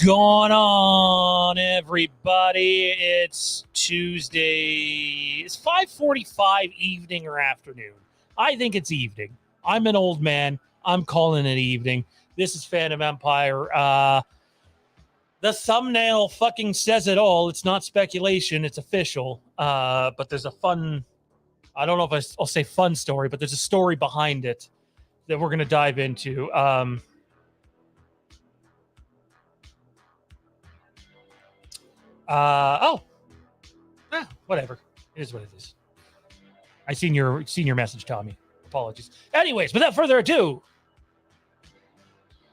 going on, everybody? It's Tuesday. It's 5:45 evening or afternoon. I think it's evening. I'm an old man. I'm calling it evening. This is Phantom Empire. The thumbnail fucking says it all. It's not speculation. It's official. But there's a fun, I don't know if I'll say fun story, but there's a story behind it that we're going to dive into. Whatever. It is what it is. I seen your message, Tommy. Apologies. Anyways, without further ado,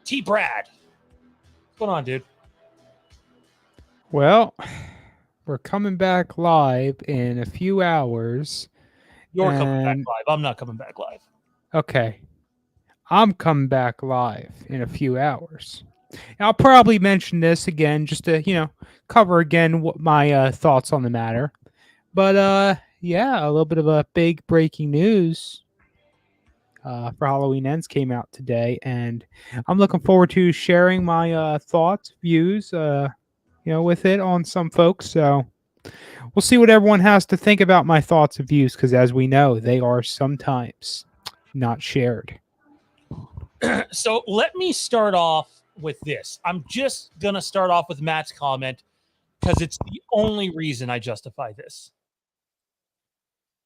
T. Brad. What's going on, dude? Well, we're coming back live in a few hours. You're coming back live. I'm not coming back live. Okay. I'm coming back live in a few hours. I'll probably mention this again just to, cover again what my thoughts on the matter. But, yeah, a little bit of a big breaking news for Halloween Ends came out today. And I'm looking forward to sharing my thoughts, views, with it on some folks. So we'll see what everyone has to think about my thoughts and views, because as we know, they are sometimes not shared. So let me start off with this. I'm just going to start off with Matt's comment because it's the only reason I justify this.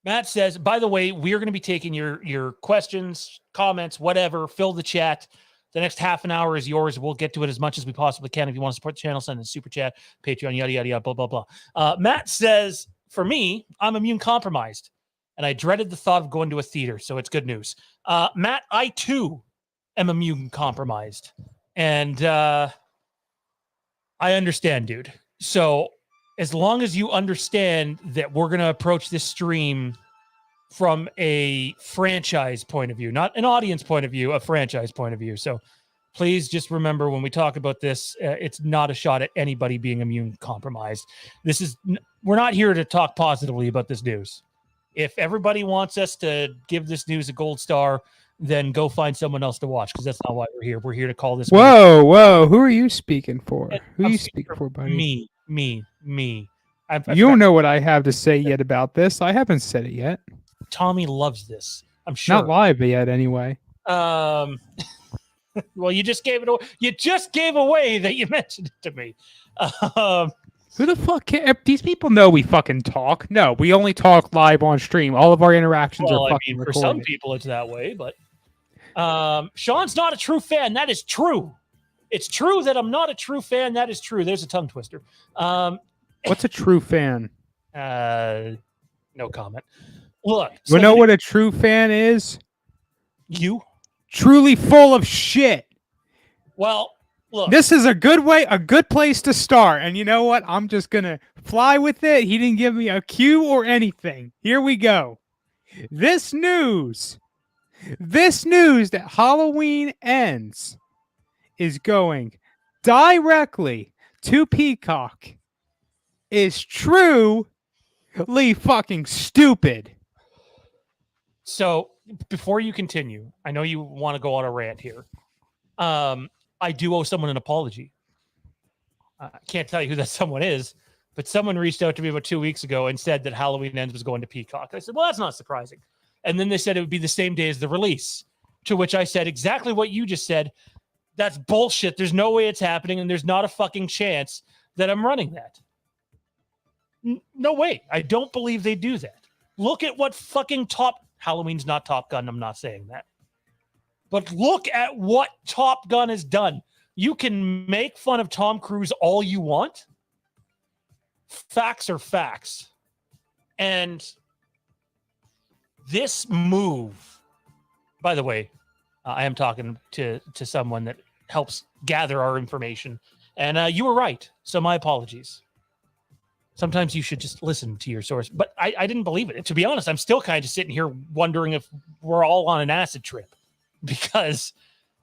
Matt says, by the way, we're going to be taking your questions, comments, whatever, fill the chat. The next half an hour is yours. We'll get to it as much as we possibly can. If you want to support the channel, send a super chat, Patreon, yada, yada, yada, blah, blah, blah. Matt says, for me, I'm immune compromised, and I dreaded the thought of going to a theater, so it's good news. Matt, I too am immune compromised, and I understand, dude. So as long as you understand that we're going to approach this stream from a franchise point of view, not an audience point of view, a franchise point of view. So please just remember when we talk about this, it's not a shot at anybody being immune compromised. We're not here to talk positively about this news. If everybody wants us to give this news a gold star, then go find someone else to watch, because that's not why we're here. We're here to call this. Whoa. Who are you speaking for? Who are you speaking for, buddy? Me. You don't know what I have to say yet about this. I haven't said it yet. Tommy loves this. I'm sure. Not live yet, anyway. Well, you just gave it away. You just gave away that you mentioned it to me. Who the fuck these people know we fucking talk? No, we only talk live on stream. All of our interactions are fucking recorded. For some people, it's that way, but Sean's not a true fan. That is true. It's true that I'm not a true fan. That is true. There's a tongue twister. What's a true fan? No comment. Look. You know what a true fan is? You? Truly full of shit. Well, look. This is a good place to start. And you know what? I'm just going to fly with it. He didn't give me a cue or anything. Here we go. This news that Halloween Ends is going directly to Peacock is truly fucking stupid. So before you continue, I know you want to go on a rant here. I do owe someone an apology. I can't tell you who that someone is, but someone reached out to me about 2 weeks ago and said that Halloween Ends was going to Peacock. I said, well, that's not surprising. And then they said it would be the same day as the release, to which I said exactly what you just said. That's bullshit. There's no way it's happening, and there's not a fucking chance that I'm running that. No way. I don't believe they do that. Look at what fucking Halloween's not Top Gun. I'm not saying that. But look at what Top Gun has done. You can make fun of Tom Cruise all you want. Facts are facts. And this move, by the way, I am talking to someone that helps gather our information. And you were right. So my apologies. Sometimes you should just listen to your source. But I didn't believe it. To be honest, I'm still kind of sitting here wondering if we're all on an acid trip, because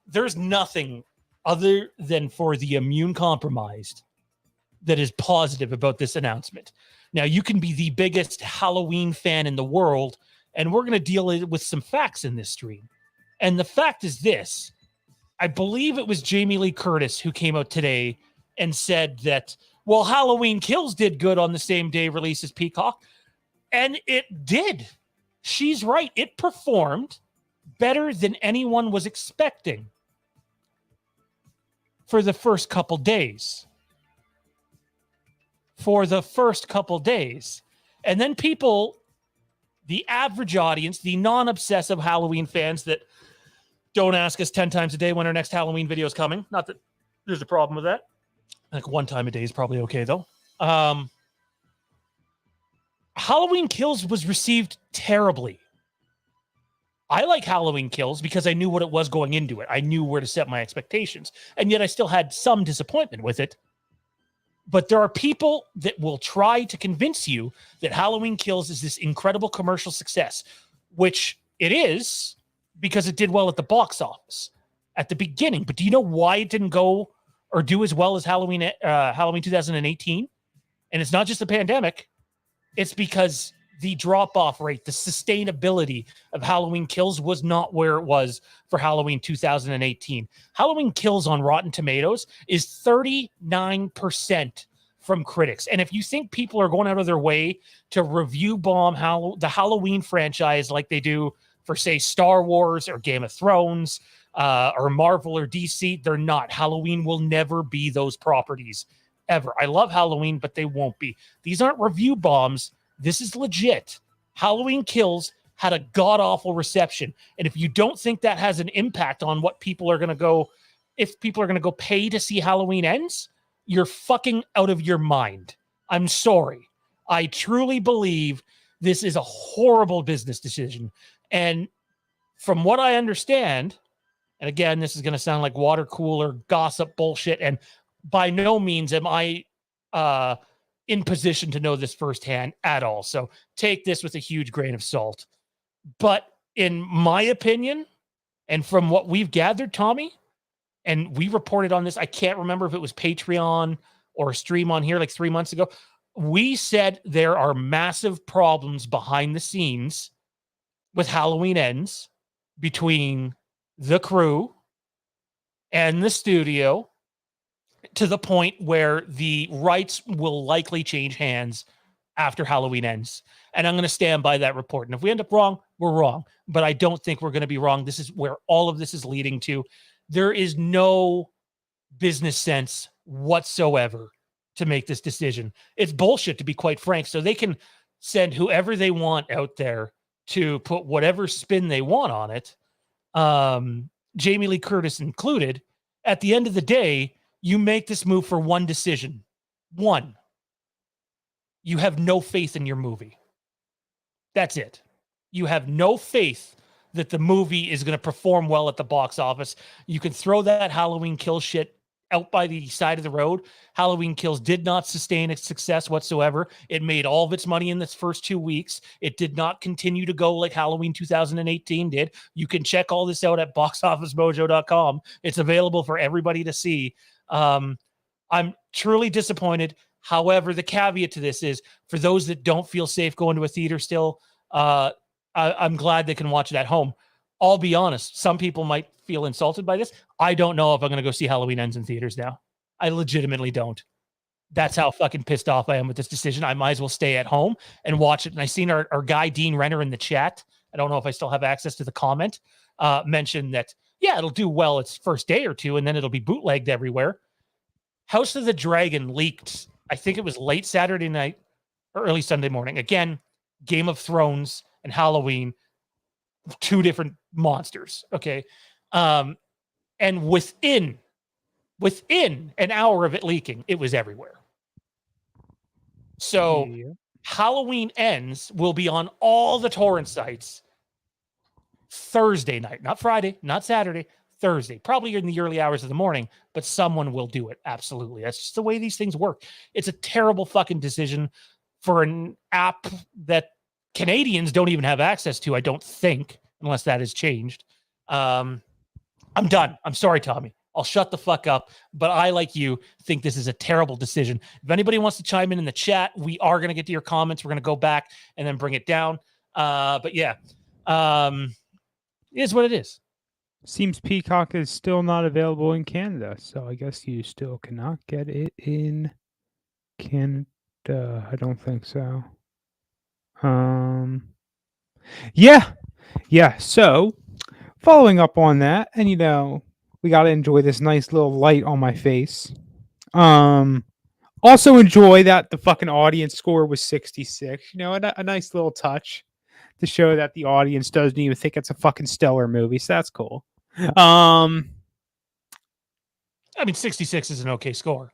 there's nothing other than for the immune compromised that is positive about this announcement. Now, you can be the biggest Halloween fan in the world, and we're going to deal with some facts in this stream. And the fact is this. I believe it was Jamie Lee Curtis who came out today and said that, well, Halloween Kills did good on the same day release as Peacock. And it did. She's right. It performed better than anyone was expecting for the first couple days. And then people, the average audience, the non-obsessive Halloween fans that don't ask us 10 times a day when our next Halloween video is coming. Not that there's a problem with that. Like one time a day is probably okay, though. Halloween Kills was received terribly. I like Halloween Kills because I knew what it was going into it. I knew where to set my expectations. And yet I still had some disappointment with it. But there are people that will try to convince you that Halloween Kills is this incredible commercial success, which it is because it did well at the box office at the beginning. But do you know why it didn't go or do as well as Halloween 2018? And it's not just the pandemic. It's because the drop-off rate, the sustainability of Halloween Kills was not where it was for Halloween 2018. Halloween Kills on Rotten Tomatoes is 39% from critics. And if you think people are going out of their way to review bomb the Halloween franchise like they do for, say, Star Wars or Game of Thrones or Marvel or DC, they're not. Halloween will never be those properties ever. I love Halloween, but they won't be. These aren't review bombs. This is legit. Halloween Kills had a god-awful reception. And if you don't think that has an impact on what people are going to go, if people are going to go pay to see Halloween Ends, you're fucking out of your mind. I'm sorry. I truly believe this is a horrible business decision. And from what I understand, and again, this is going to sound like water cooler gossip bullshit, and by no means am I in position to know this firsthand at all. So take this with a huge grain of salt. But in my opinion, and from what we've gathered, Tommy, and we reported on this, I can't remember if it was Patreon or a stream on here like 3 months ago. We said there are massive problems behind the scenes with Halloween Ends between the crew and the studio, to the point where the rights will likely change hands after Halloween Ends. And I'm going to stand by that report. And if we end up wrong, we're wrong. But I don't think we're going to be wrong. This is where all of this is leading to. There is no business sense whatsoever to make this decision. It's bullshit, to be quite frank. So they can send whoever they want out there to put whatever spin they want on it, Jamie Lee Curtis included. At the end of the day, you make this move for one decision. One, you have no faith in your movie. That's it. You have no faith that the movie is going to perform well at the box office. You can throw that Halloween Kills shit out by the side of the road. Halloween Kills did not sustain its success whatsoever. It made all of its money in its first 2 weeks. It did not continue to go like Halloween 2018 did. You can check all this out at boxofficemojo.com. It's available for everybody to see. I'm truly disappointed. However, the caveat to this is, for those that don't feel safe going to a theater still, I'm glad they can watch it at home. I'll be honest, some people might feel insulted by this. I don't know if I'm going to go see Halloween Ends in theaters now. I legitimately don't. That's how fucking pissed off I am with this decision. I might as well stay at home and watch it. And I seen our guy, Dean Renner, in the chat. I don't know if I still have access to the comment, mention that, yeah, it'll do well its first day or two, and then it'll be bootlegged everywhere. House of the Dragon leaked, I think it was late Saturday night or early Sunday morning. Again, Game of Thrones and Halloween, two different monsters. Okay. And within an hour of it leaking, it was everywhere. So Halloween Ends will be on all the torrent sites Thursday night, not Friday, not Saturday, Thursday, probably in the early hours of the morning, but someone will do it. Absolutely. That's just the way these things work. It's a terrible fucking decision for an app that Canadians don't even have access to, I don't think, unless that has changed. I'm done. I'm sorry, Tommy. I'll shut the fuck up. But I, like you, think this is a terrible decision. If anybody wants to chime in the chat, we are going to get to your comments. We're going to go back and then bring it down. But yeah, it is what it is. Seems Peacock is still not available in Canada, so I guess you still cannot get it in Canada. I don't think so. Um, yeah, yeah. So following up on that, and we got to enjoy this nice little light on my face. Um, Also enjoy that the fucking audience score was 66. A nice little touch to show that the audience doesn't even think it's a fucking stellar movie. So that's cool. I mean, 66 is an okay score.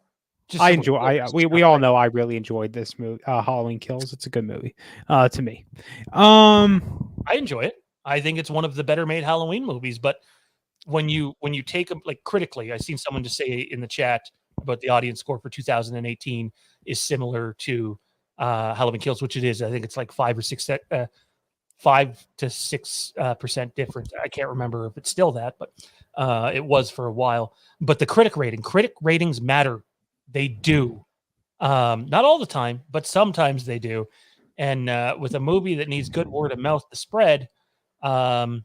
Just I so enjoy. We all know I really enjoyed this movie. Halloween Kills. It's a good movie. To me. I enjoy it. I think it's one of the better made Halloween movies. But when you take them like critically, I've seen someone just say in the chat about the audience score for 2018 is similar to Halloween Kills, which it is. I think it's like 5 to 6% different. I can't remember if it's still that, but it was for a while. But the critic ratings matter. They do. Not all the time, but sometimes they do. And with a movie that needs good word of mouth to spread, Halloween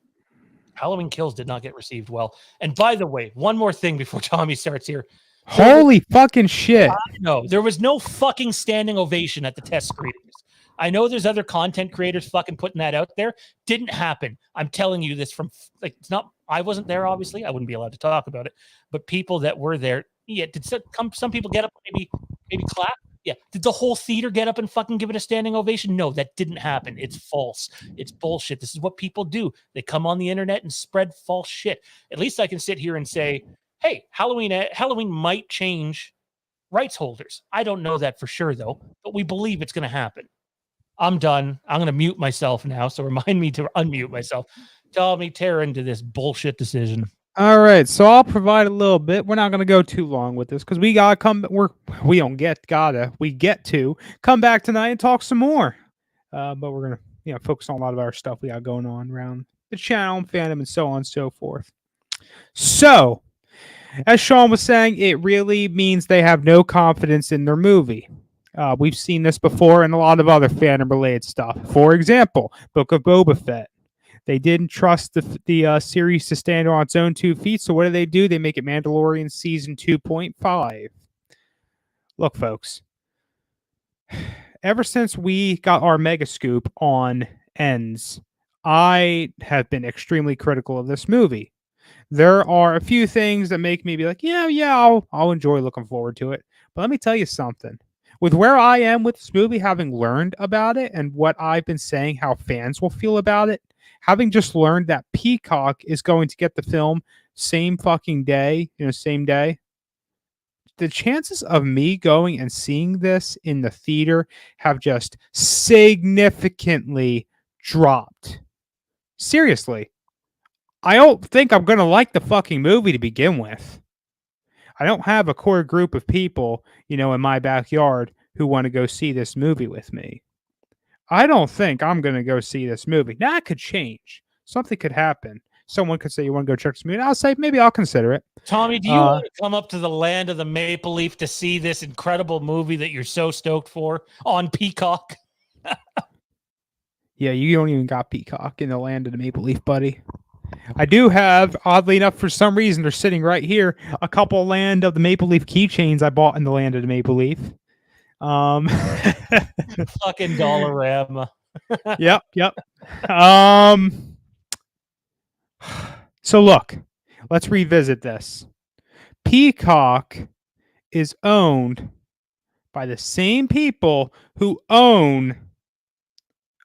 Kills did not get received well. And by the way, one more thing before Tommy starts here. Holy fucking shit. No, there was no fucking standing ovation at the test screenings. I know there's other content creators fucking putting that out there. Didn't happen. I'm telling you this from like it's not. I wasn't there, obviously. I wouldn't be allowed to talk about it. But people that were there, yeah. Did some people get up, maybe clap? Yeah. Did the whole theater get up and fucking give it a standing ovation? No, that didn't happen. It's false. It's bullshit. This is what people do. They come on the internet and spread false shit. At least I can sit here and say, hey, Halloween might change rights holders. I don't know that for sure though, but we believe it's going to happen. I'm done. I'm going to mute myself now. So remind me to unmute myself. Tell me tear into this bullshit decision. All right, so I'll provide a little bit. We're not going to go too long with this because we gotta come. We don't get gotta. We get to come back tonight and talk some more. But we're gonna focus on a lot of our stuff we got going on around the channel, fandom, and so on and so forth. So, as Sean was saying, it really means they have no confidence in their movie. We've seen this before in a lot of other fandom related stuff. For example, Book of Boba Fett. They didn't trust the series to stand on its own 2 feet. So what do? They make it Mandalorian season 2.5. Look, folks. Ever since we got our mega scoop on Ends, I have been extremely critical of this movie. There are a few things that make me be like, I'll enjoy looking forward to it. But let me tell you something. With where I am with this movie, having learned about it and what I've been saying, how fans will feel about it, having just learned that Peacock is going to get the film same fucking day, same day, the chances of me going and seeing this in the theater have just significantly dropped. Seriously. I don't think I'm going to like the fucking movie to begin with. I don't have a core group of people, in my backyard who want to go see this movie with me. I don't think I'm going to go see this movie. Now, that could change. Something could happen. Someone could say, you want to go check this movie? I'll say, maybe I'll consider it. Tommy, do you want to come up to the land of the Maple Leaf to see this incredible movie that you're so stoked for on Peacock? Yeah, you don't even got Peacock in the land of the Maple Leaf, buddy. I do have, oddly enough, for some reason, they're sitting right here, a couple Land of the Maple Leaf keychains I bought in the Land of the Maple Leaf. Fucking Dollarama. Yep. So look, let's revisit this. Peacock is owned by the same people who own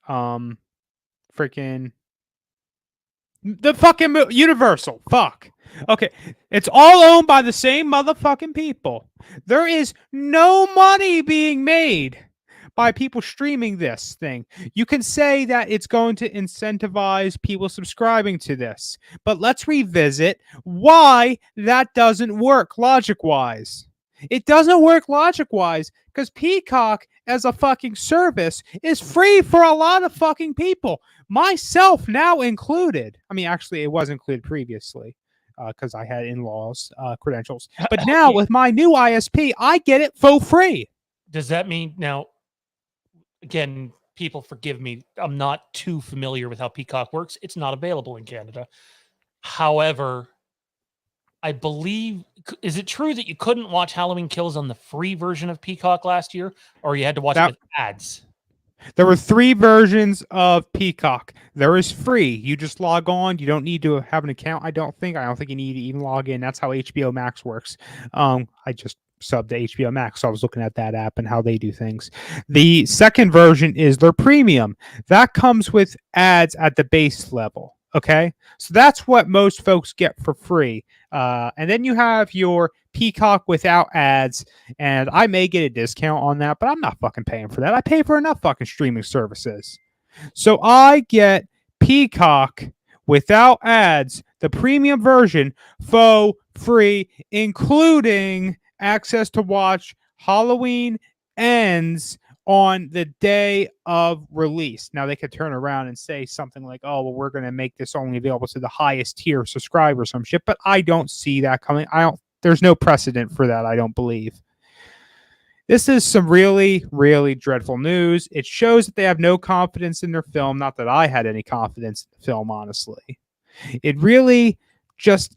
freaking the fucking Universal. Fuck. Okay. It's all owned by the same motherfucking people. There is no money being made by people streaming this thing. You can say that it's going to incentivize people subscribing to this, but let's revisit why that doesn't work logic-wise. It doesn't work logic-wise because Peacock as a fucking service is free for a lot of fucking people, myself now included. I mean, actually, it was included previously because I had in-laws credentials. But now with my new ISP, I get it for free. Does that mean now, again, people forgive me, I'm not too familiar with how Peacock works. It's not available in Canada. However, I believe, is it true that you couldn't watch Halloween Kills on the free version of Peacock last year, or you had to watch it That with ads? There were 3 versions of Peacock. There is free. You just log on. You don't need to have an account. I don't think. You need to even log in. That's how HBO Max works. I just subbed to HBO Max, so I was looking at that app and how they do things. The second version is their premium. That comes with ads at the base level. Okay, so that's what most folks get for free. And then you have your Peacock without ads, and I may get a discount on that, but I'm not fucking paying for that. I pay for enough fucking streaming services. So I get Peacock without ads, the premium version, for free, including access to watch Halloween Ends on the day of release. Now they could turn around and say something like, "Oh, well, we're going to make this only available to the highest tier subscriber," or some shit. But I don't see that coming. There's no precedent for that, I don't believe. This is some really, really dreadful news. It shows that they have no confidence in their film. Not that I had any confidence in the film, honestly. It really just.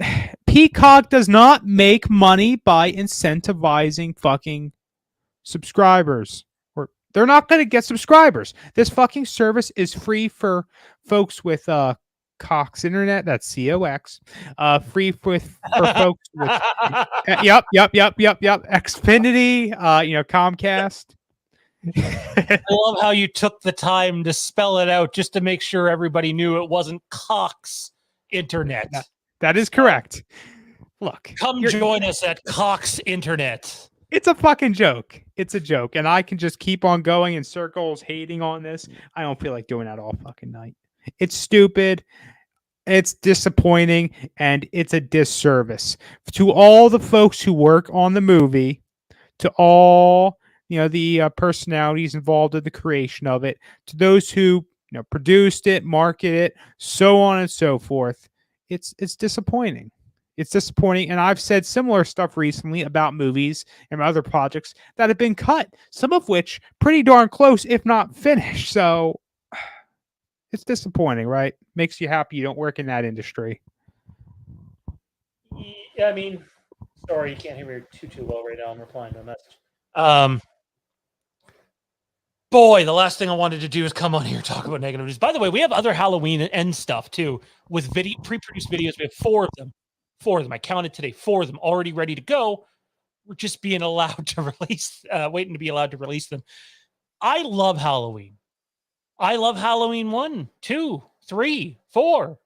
Peacock does not make money by incentivizing fucking subscribers. Or they're not going to get subscribers. This fucking service is free for folks with Cox Internet. That's COX. Free for folks with yep. Xfinity, Comcast. I love how you took the time to spell it out just to make sure everybody knew it wasn't Cox Internet. That is correct. Look, come join us at Cox Internet. It's a fucking joke. It's a joke. And I can just keep on going in circles hating on this. I don't feel like doing that all fucking night. It's stupid. It's disappointing, and it's a disservice to all the folks who work on the movie, to all the personalities involved in the creation of it, to those who produced it, market it, so on and so forth. It's disappointing. It's disappointing, and I've said similar stuff recently about movies and other projects that have been cut, some of which pretty darn close, if not finished. So it's disappointing, right? Makes you happy you don't work in that industry. Yeah, I mean, sorry, you can't hear me too well right now. I'm replying to a message. Boy, the last thing I wanted to do is come on here and talk about negative news. By the way, we have other Halloween and stuff too with pre-produced videos. We have 4 of them. 4 of them. I counted today. 4 of them already ready to go. We're just being allowed to release, waiting to be allowed to release them. I love Halloween. I love Halloween 1, 2, 3, 4,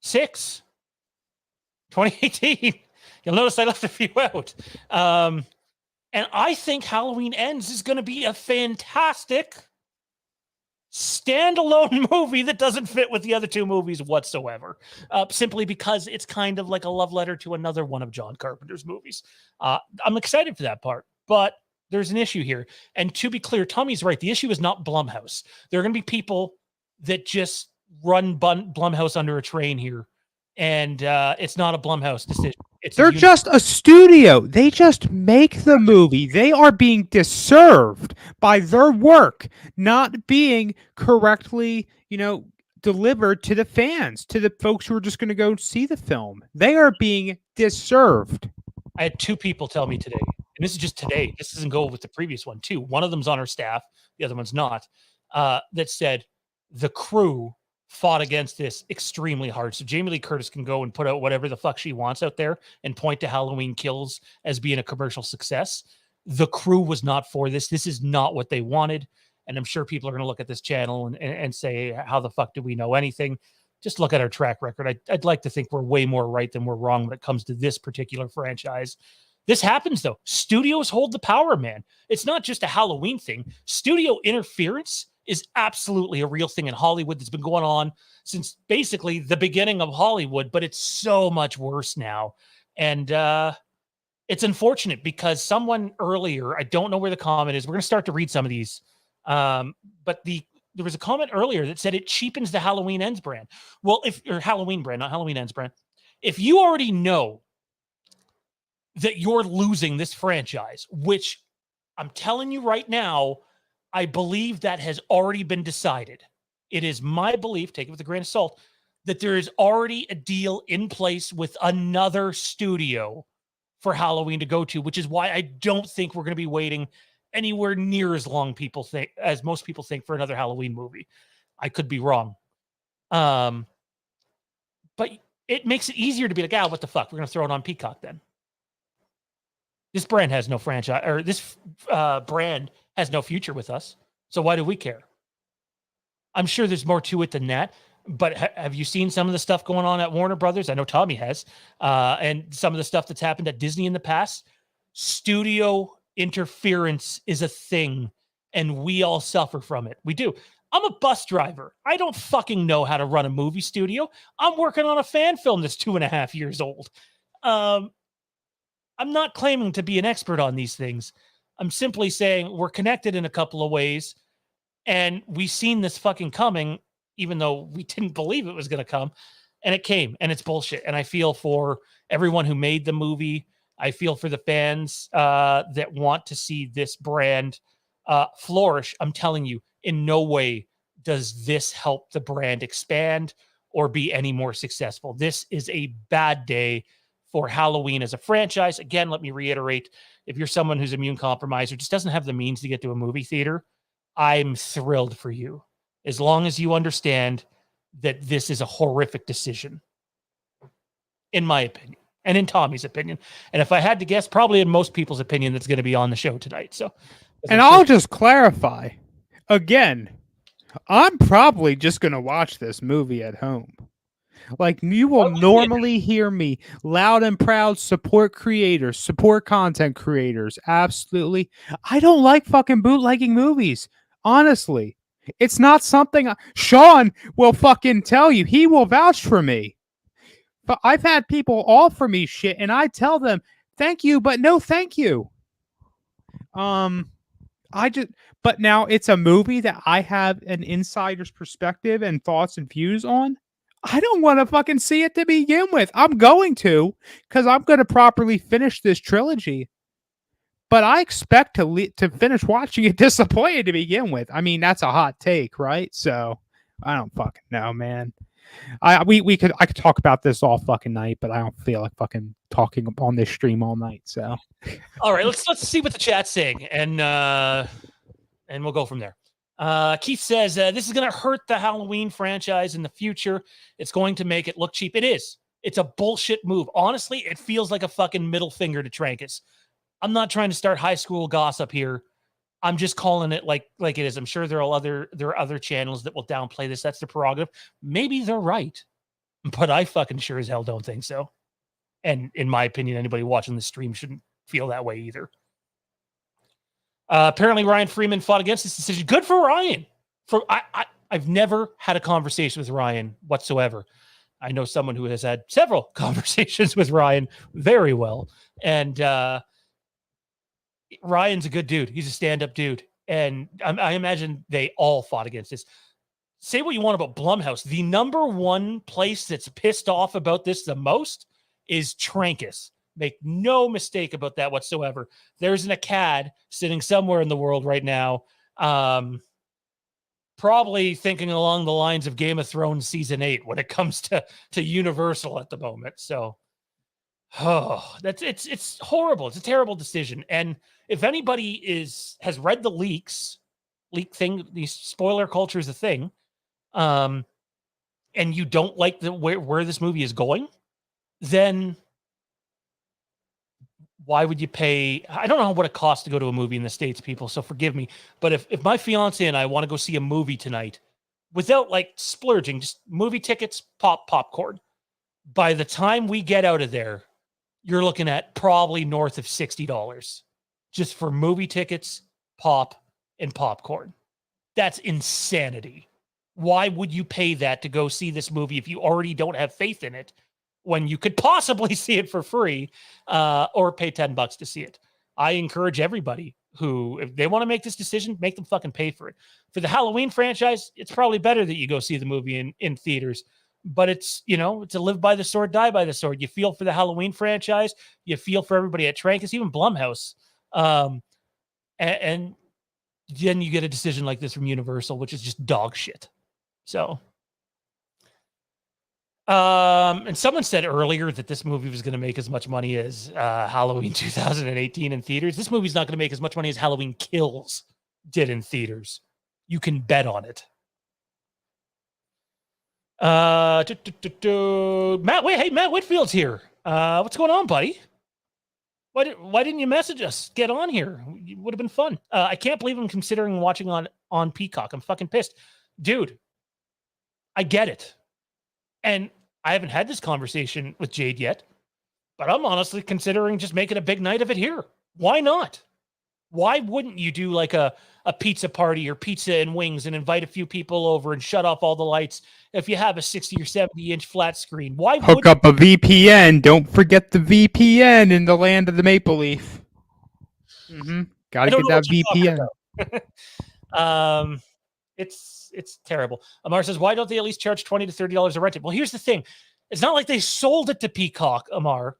6, 2018. You'll notice I left a few out. And I think Halloween Ends is going to be a fantastic standalone movie that doesn't fit with the other 2 movies whatsoever, simply because it's kind of like a love letter to another one of John Carpenter's movies. I'm excited for that part, but there's an issue here. And to be clear, Tommy's right. The issue is not Blumhouse. There are going to be people that just run Blumhouse under a train here, and it's not a Blumhouse decision. They're just a studio. They just make the movie. They are being disserved by their work not being correctly, delivered to the fans, to the folks who are just going to go see the film. They are being disserved. I had 2 people tell me today, and this is just today. This doesn't go with the previous one, too. One of them's on our staff. The other one's not. That said, the crew fought against this extremely hard. So Jamie Lee Curtis can go and put out whatever the fuck she wants out there and point to Halloween Kills as being a commercial success. The crew was not for this. This is not what they wanted. And I'm sure people are going to look at this channel and say, how the fuck do we know anything? Just look at our track record. I'd like to think we're way more right than we're wrong when it comes to this particular franchise. This happens, though. Studios hold the power, man. It's not just a Halloween thing. Studio interference is absolutely a real thing in Hollywood that's been going on since basically the beginning of Hollywood, but it's so much worse now. And it's unfortunate because someone earlier, I don't know where the comment is. We're going to start to read some of these. But there was a comment earlier that said it cheapens the Halloween Ends brand. Well, or Halloween brand, not Halloween Ends brand. If you already know that you're losing this franchise, which I'm telling you right now, I believe that has already been decided. It is my belief, take it with a grain of salt, that there is already a deal in place with another studio for Halloween to go to, which is why I don't think we're going to be waiting anywhere near as long as most people think for another Halloween movie. I could be wrong. But it makes it easier to be like, what the fuck? We're going to throw it on Peacock then. This brand has no franchise, or this brand has no future with us. So why do we care? I'm sure there's more to it than that. But have you seen some of the stuff going on at Warner Brothers? I know Tommy has. And some of the stuff that's happened at Disney in the past. Studio interference is a thing, and we all suffer from it. We do. I'm a bus driver. I don't fucking know how to run a movie studio. I'm working on a fan film that's 2.5 years old. I'm not claiming to be an expert on these things. I'm simply saying we're connected in a couple of ways, and we've seen this fucking coming, even though we didn't believe it was going to come, and it came, and it's bullshit. And I feel for everyone who made the movie. I feel for the fans that want to see this brand flourish. I'm telling you, in no way does this help the brand expand or be any more successful. This is a bad day for Halloween as a franchise. Again, let me reiterate, if you're someone who's immune compromised or just doesn't have the means to get to a movie theater, I'm thrilled for you. As long as you understand that this is a horrific decision, in my opinion, and in Tommy's opinion. And if I had to guess, probably in most people's opinion that's going to be on the show tonight. So, and I'll just clarify again, I'm probably just going to watch this movie at home. Like, you will normally hear me loud and proud support creators, support content creators. Absolutely. I don't like fucking bootlegging movies. Honestly, it's not something Sean will fucking tell you. He will vouch for me. But I've had people offer me shit and I tell them, thank you, but no thank you. But now it's a movie that I have an insider's perspective and thoughts and views on. I don't want to fucking see it to begin with. I'm going to, because I'm going to properly finish this trilogy. But I expect to finish watching it disappointed to begin with. I mean, that's a hot take, right? So I don't fucking know, man. I could talk about this all fucking night, but I don't feel like fucking talking on this stream all night. So, all right, let's see what the chat's saying, and we'll go from there. Keith says this is going to hurt the Halloween franchise in the future. It's going to make it look cheap. It is. It's a bullshit move. Honestly, it feels like a fucking middle finger to Trancas. I'm not trying to start high school gossip here. I'm just calling it like it is. I'm sure there are other channels that will downplay this. That's their prerogative. Maybe they're right, but I fucking sure as hell don't think so. And in my opinion, anybody watching the stream shouldn't feel that way either. Apparently, Ryan Freeman fought against this decision. Good for Ryan. I've never had a conversation with Ryan whatsoever. I know someone who has had several conversations with Ryan very well, and Ryan's a good dude. He's a stand-up dude. And I imagine they all fought against this. Say what you want about Blumhouse. The number one place that's pissed off about this the most is Trancas. Make no mistake about that whatsoever. There's an Acad sitting somewhere in the world right now, probably thinking along the lines of Game of Thrones Season 8 when it comes to Universal at the moment. So, it's horrible. It's a terrible decision. And if anybody has read the leak thing, the spoiler culture is a thing, and you don't like where this movie is going, then why would you pay? I don't know what it costs to go to a movie in the States, people, so forgive me. But if my fiance and I want to go see a movie tonight without like splurging, just movie tickets, popcorn, by the time we get out of there, you're looking at probably north of $60 just for movie tickets, pop, and popcorn. That's insanity. Why would you pay that to go see this movie if you already don't have faith in it when you could possibly see it for free or pay $10 to see it? I encourage everybody who, if they want to make this decision, make them fucking pay for it. For the Halloween franchise, it's probably better that you go see the movie in theaters. But it's, it's a live by the sword, die by the sword. You feel for the Halloween franchise. You feel for everybody at Trancas, even Blumhouse. And then you get a decision like this from Universal, which is just dog shit. So And someone said earlier that this movie was going to make as much money as Halloween 2018 in theaters. This movie's not going to make as much money as Halloween Kills did in theaters. You can bet on it. Matt Whitfield's here. What's going on, buddy? Why didn't you message us? Get on here. It would have been fun. I can't believe I'm considering watching on Peacock. I'm fucking pissed. Dude, I get it. And I haven't had this conversation with Jade yet, but I'm honestly considering just making a big night of it here. Why not? Why wouldn't you do like a pizza party or pizza and wings and invite a few people over and shut off all the lights if you have a 60 or 70 inch flat screen? Why Hook up a VPN. Don't forget the VPN in the land of the Maple Leaf. Gotta get that VPN. It's terrible. Amar says, why don't they at least charge $20 to $30 to rent it? Well, here's the thing. It's not like they sold it to Peacock, Amar.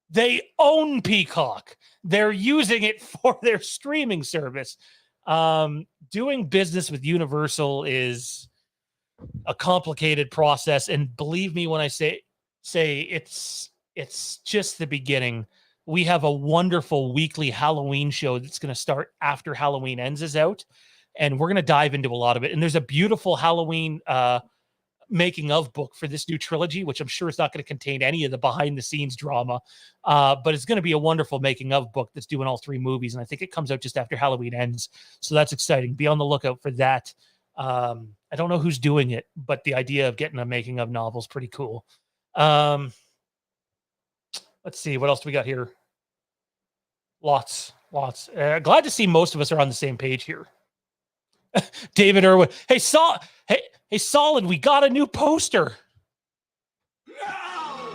They own Peacock. They're using it for their streaming service. Doing business with Universal is a complicated process. And believe me when I say it's just the beginning. We have a wonderful weekly Halloween show that's going to start after Halloween Ends is out. And we're going to dive into a lot of it. And there's a beautiful Halloween making of book for this new trilogy, which I'm sure is not going to contain any of the behind the scenes drama. But it's going to be a wonderful making of book that's doing all 3 movies. And I think it comes out just after Halloween Ends. So that's exciting. Be on the lookout for that. I don't know who's doing it, but the idea of getting a making of novel is pretty cool. Let's see. What else do we got here? Lots. Glad to see most of us are on the same page here. David Irwin. Hey, Solid, we got a new poster. No!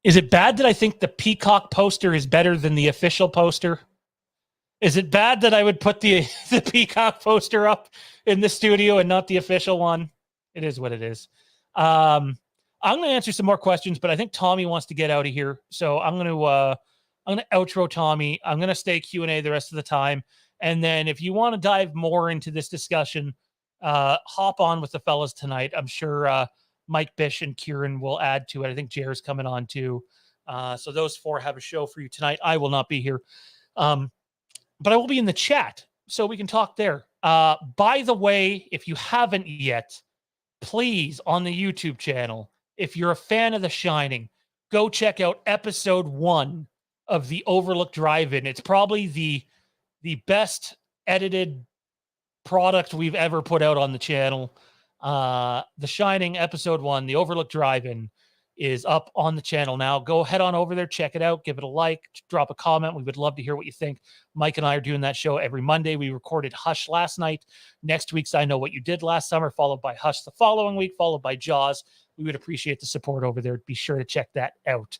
Is it bad that I think the Peacock poster is better than the official poster? Is it bad that I would put the Peacock poster up in the studio and not the official one? It is what it is. I'm going to answer some more questions, but I think Tommy wants to get out of here. So I'm going to outro Tommy. I'm going to stay Q&A the rest of the time. And then if you want to dive more into this discussion, hop on with the fellas tonight. I'm sure Mike Bish and Kieran will add to it. I think Jer's coming on too. So those 4 have a show for you tonight. I will not be here. But I will be in the chat, so we can talk there. By the way, if you haven't yet, please, on the YouTube channel, if you're a fan of The Shining, go check out episode 1 of the Overlook Drive-In. It's probably the best edited product we've ever put out on the channel. The Shining episode 1, the Overlook Drive-In, is up on the channel now. Go head on over there, check it out, give it a like, drop a comment. We would love to hear what you think. Mike and I are doing that show every Monday. We recorded Hush last night. Next week's I Know What You Did Last Summer, followed by Hush the following week, followed by Jaws. We would appreciate the support over there. Be sure to check that out.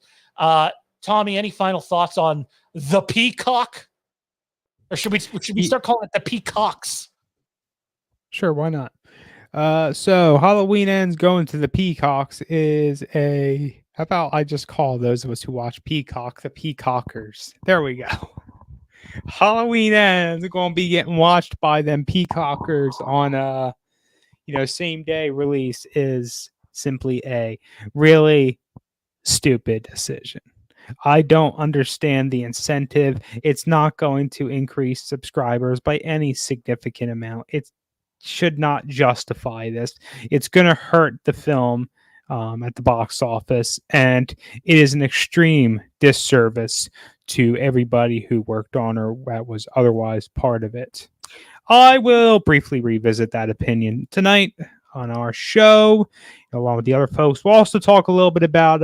Tommy, any final thoughts on the Peacock? Or should we start calling it the Peacocks? Sure, why not? So Halloween Ends going to the Peacocks is how about I just call those of us who watch Peacock the Peacockers? There we go. Halloween Ends going to be getting watched by them Peacockers on same day release is simply a really stupid decision. I don't understand the incentive. It's not going to increase subscribers by any significant amount. It should not justify this. It's going to hurt the film at the box office, and it is an extreme disservice to everybody who worked on or that was otherwise part of it. I will briefly revisit that opinion tonight on our show, along with the other folks. We'll also talk a little bit about,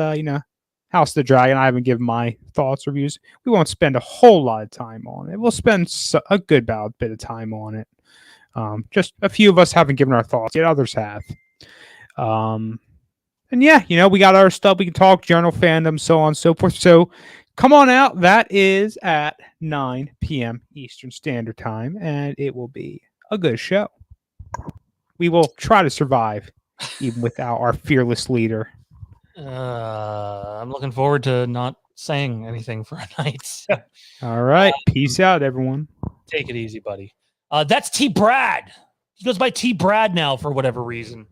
House of the Dragon. I haven't given my thoughts, reviews. We won't spend a whole lot of time on it. We'll spend a good bit of time on it. Just a few of us haven't given our thoughts yet. Others have. And yeah, we got our stuff. We can talk general fandom, so on and so forth. So come on out. That is at 9 p.m. Eastern Standard Time, and it will be a good show. We will try to survive, even without our fearless leader. I'm looking forward to not saying anything for a night. So. All right. Peace out, everyone. Take it easy, buddy. That's T. Brad. He goes by T. Brad now for whatever reason.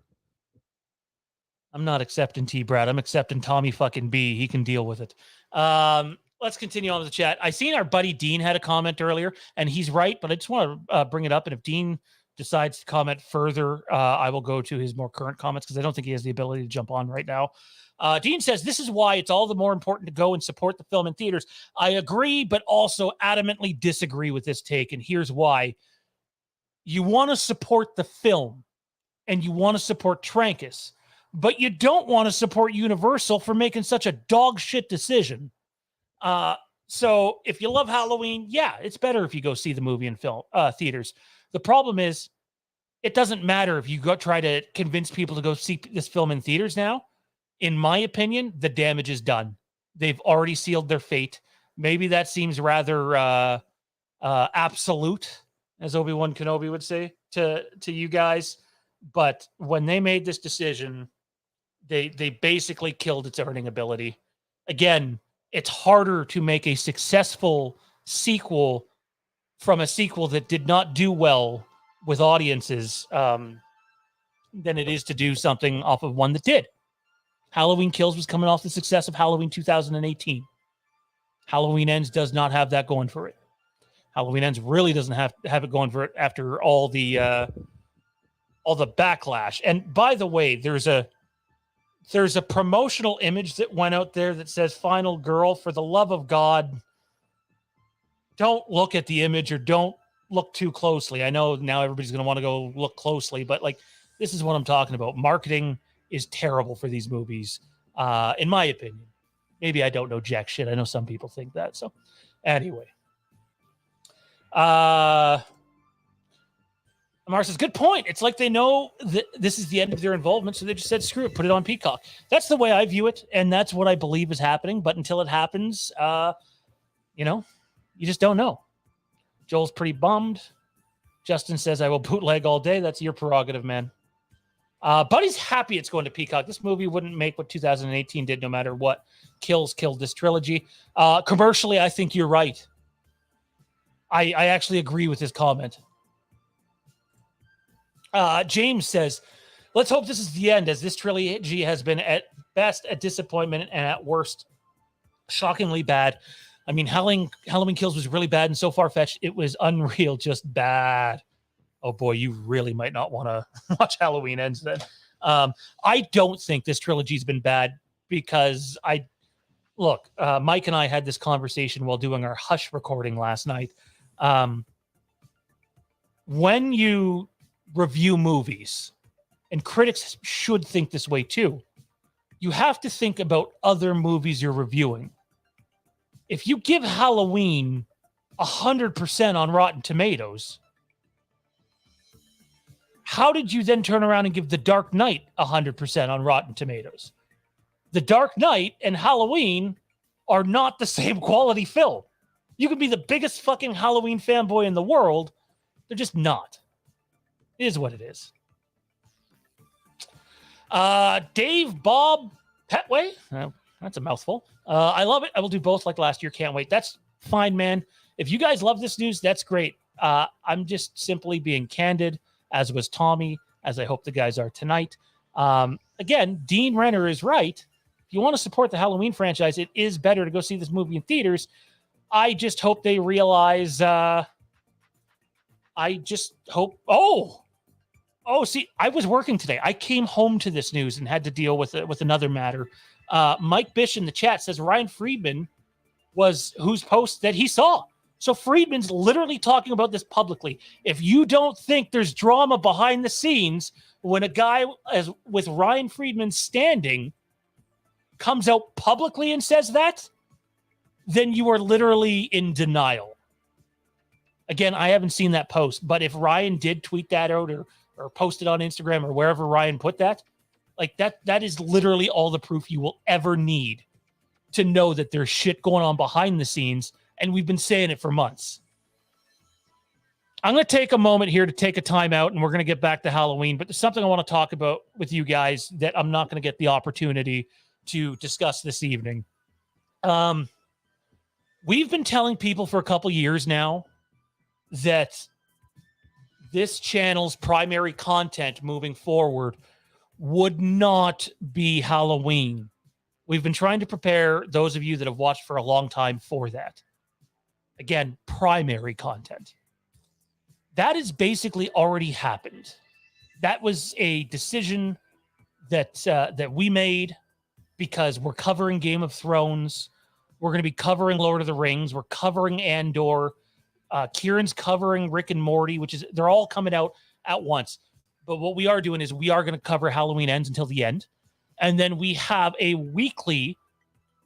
I'm not accepting T. Brad. I'm accepting Tommy fucking B. He can deal with it. Let's continue on with the chat. I seen our buddy Dean had a comment earlier, and he's right, but I just want to bring it up. And if Dean decides to comment further, I will go to his more current comments because I don't think he has the ability to jump on right now. Dean says, this is why it's all the more important to go and support the film in theaters. I agree, but also adamantly disagree with this take. And here's why. You want to support the film and you want to support Trancas, but you don't want to support Universal for making such a dog shit decision. So if you love Halloween, yeah, it's better if you go see the movie in film theaters. The problem is it doesn't matter if you go try to convince people to go see this film in theaters now. In my opinion, the damage is done. They've already sealed their fate. Maybe that seems rather absolute, as Obi-Wan Kenobi would say to you guys. But when they made this decision, they basically killed its earning ability. Again, it's harder to make a successful sequel from a sequel that did not do well with audiences than it is to do something off of one that did. Halloween Kills was coming off the success of Halloween 2018. Halloween Ends does not have that going for it. Halloween Ends really doesn't have it going for it after all the backlash. And by the way, there's a promotional image that went out there that says "Final Girl." For the love of God, don't look at the image or don't look too closely. I know now everybody's going to want to go look closely, but like, this is what I'm talking about. Marketing is terrible for these movies, in my opinion. Maybe I don't know jack shit. I know some people think that. So anyway, Amar says, good point. It's like they know that this is the end of their involvement, so they just said, screw it, put it on Peacock. That's the way I view it, and that's what I believe is happening. But until it happens, you just don't know. Joel's pretty bummed. Justin says, I will bootleg all day. That's your prerogative, man. Buddy's happy it's going to Peacock. This movie wouldn't make what 2018 did no matter what. Kills killed this trilogy. Commercially, I think you're right. I actually agree with his comment. James says, let's hope this is the end, as this trilogy has been at best a disappointment and at worst shockingly bad. I mean, Halloween Kills was really bad and so far-fetched. It was unreal, just bad. Oh boy, you really might not want to watch Halloween Ends then. I don't think this trilogy's been bad because Mike and I had this conversation while doing our Hush recording last night. When you review movies, and critics should think this way too, you have to think about other movies you're reviewing. If you give Halloween 100% on Rotten Tomatoes, how did you then turn around and give The Dark Knight 100% on Rotten Tomatoes? The Dark Knight and Halloween are not the same quality film. You could be the biggest fucking Halloween fanboy in the world. They're just not. It is what it is. Dave Bob Petway. That's a mouthful. I love it. I will do both like last year. Can't wait. That's fine, man. If you guys love this news, that's great. I'm just simply being candid, as was Tommy, as I hope the guys are tonight. Again, Dean Renner is right. If you want to support the Halloween franchise, it is better to go see this movie in theaters. I just hope they realize. I just hope. See, I was working today. I came home to this news and had to deal with another matter. Mike Bish in the chat says Ryan Friedman was whose post that he saw. So Friedman's literally talking about this publicly. If you don't think there's drama behind the scenes when a guy with Ryan Friedman standing comes out publicly and says that, then you are literally in denial. Again, I haven't seen that post, but if Ryan did tweet that out or post it on Instagram or wherever Ryan put that, like that is literally all the proof you will ever need to know that there's shit going on behind the scenes, and we've been saying it for months. I'm going to take a moment here to take a time out, and we're going to get back to Halloween, but there's something I want to talk about with you guys that I'm not going to get the opportunity to discuss this evening. We've been telling people for a couple years now that this channel's primary content moving forward would not be Halloween. We've been trying to prepare those of you that have watched for a long time for that. Again, primary content. That has basically already happened. That was a decision that we made because we're covering Game of Thrones. We're going to be covering Lord of the Rings. We're covering Andor. Kieran's covering Rick and Morty, which is they're all coming out at once. But what we are doing is we are going to cover Halloween Ends until the end. And then we have a weekly,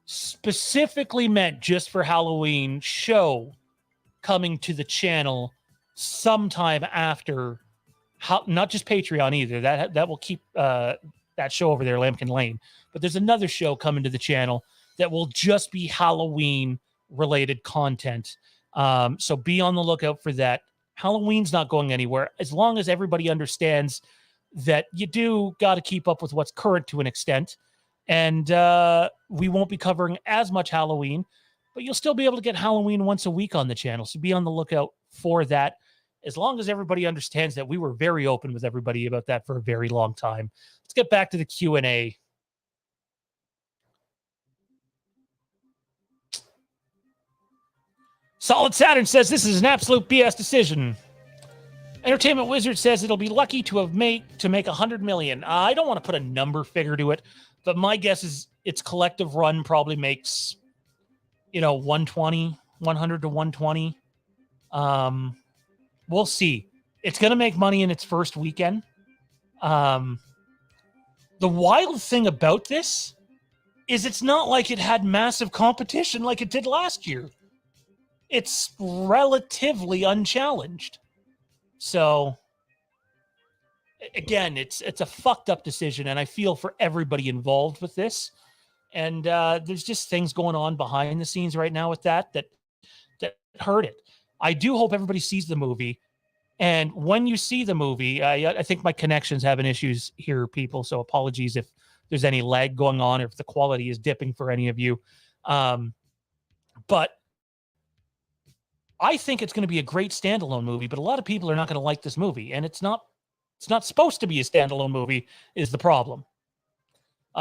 specifically meant just for Halloween show coming to the channel sometime after, not just Patreon either. That will keep that show over there, Lambkin Lane. But there's another show coming to the channel that will just be Halloween related content. So be on the lookout for that. Halloween's not going anywhere as long as everybody understands that you do got to keep up with what's current to an extent. And we won't be covering as much Halloween, but you'll still be able to get Halloween once a week on the channel. So be on the lookout for that. As long as everybody understands that we were very open with everybody about that for a very long time. Let's get back to the Q&A. Solid Saturn says this is an absolute BS decision. Entertainment Wizard says it'll be lucky to make $100 million. I don't want to put a number figure to it, but my guess is its collective run probably makes, 120, 100 to 120. We'll see. It's going to make money in its first weekend. The wild thing about this is it's not like it had massive competition like it did last year. It's relatively unchallenged. So, again, it's a fucked up decision, and I feel for everybody involved with this. And there's just things going on behind the scenes right now with that hurt it. I do hope everybody sees the movie. And when you see the movie, I think my connection's having issues here, people. So apologies if there's any lag going on or if the quality is dipping for any of you. But I think it's going to be a great standalone movie, but a lot of people are not going to like this movie. And it's not supposed to be a standalone movie is the problem.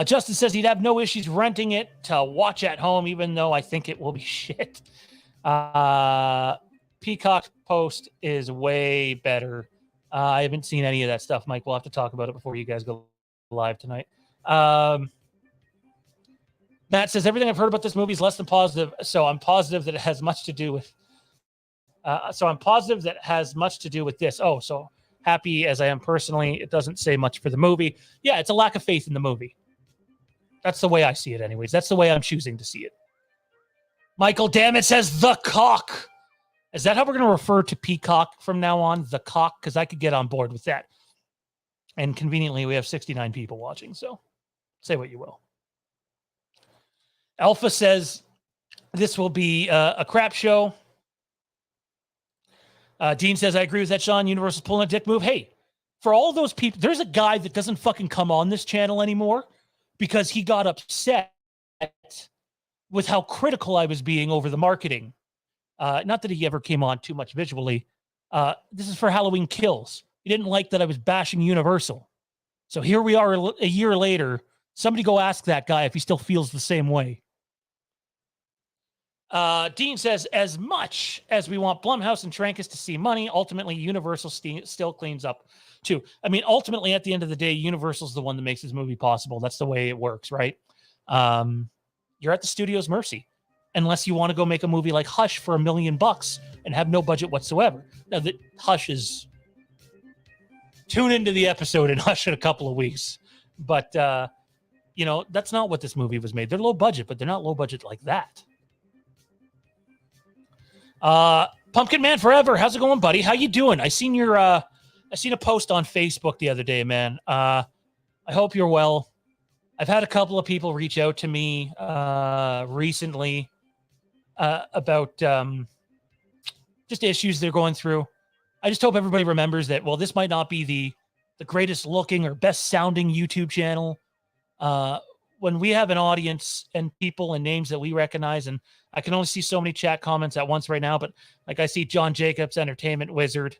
Justin says he'd have no issues renting it to watch at home, even though I think it will be shit. Peacock post is way better. I haven't seen any of that stuff, Mike. We'll have to talk about it before you guys go live tonight. Matt says everything I've heard about this movie is less than positive, so I'm positive that it has much to do with. This. Oh, so happy as I am personally, it doesn't say much for the movie. Yeah, it's a lack of faith in the movie. That's the way I see it, anyways. That's the way I'm choosing to see it. Michael Dammit says the cock. Is that how we're going to refer to Peacock from now on? The cock? Because I could get on board with that. And conveniently, we have 69 people watching, so say what you will. Alpha says this will be a crap show. Dean says, I agree with that, Sean. Universal's pulling a dick move. Hey, for all those people, there's a guy that doesn't fucking come on this channel anymore because he got upset with how critical I was being over the marketing. Not that he ever came on too much visually. This is for Halloween Kills. He didn't like that I was bashing Universal. So here we are a year later. Somebody go ask that guy if he still feels the same way. Dean says, as much as we want Blumhouse and Trancas to see money, ultimately Universal still cleans up too. I mean, ultimately, at the end of the day, Universal's the one that makes this movie possible. That's the way it works, right? You're at the studio's mercy, unless you want to go make a movie like Hush for $1 million and have no budget whatsoever. Now, that Hush is... Tune into the episode in Hush in a couple of weeks. But, that's not what this movie was made. They're low budget, but they're not low budget like that. Pumpkin Man Forever, how's it going, buddy? How you doing? I seen a post on Facebook the other day, man. I hope you're well. I've had a couple of people reach out to me recently about just issues they're going through. I just hope everybody remembers that, well, this might not be the greatest looking or best sounding YouTube channel. When we have an audience and people and names that we recognize, and I can only see so many chat comments at once right now, but like I see John Jacobs, Entertainment Wizard,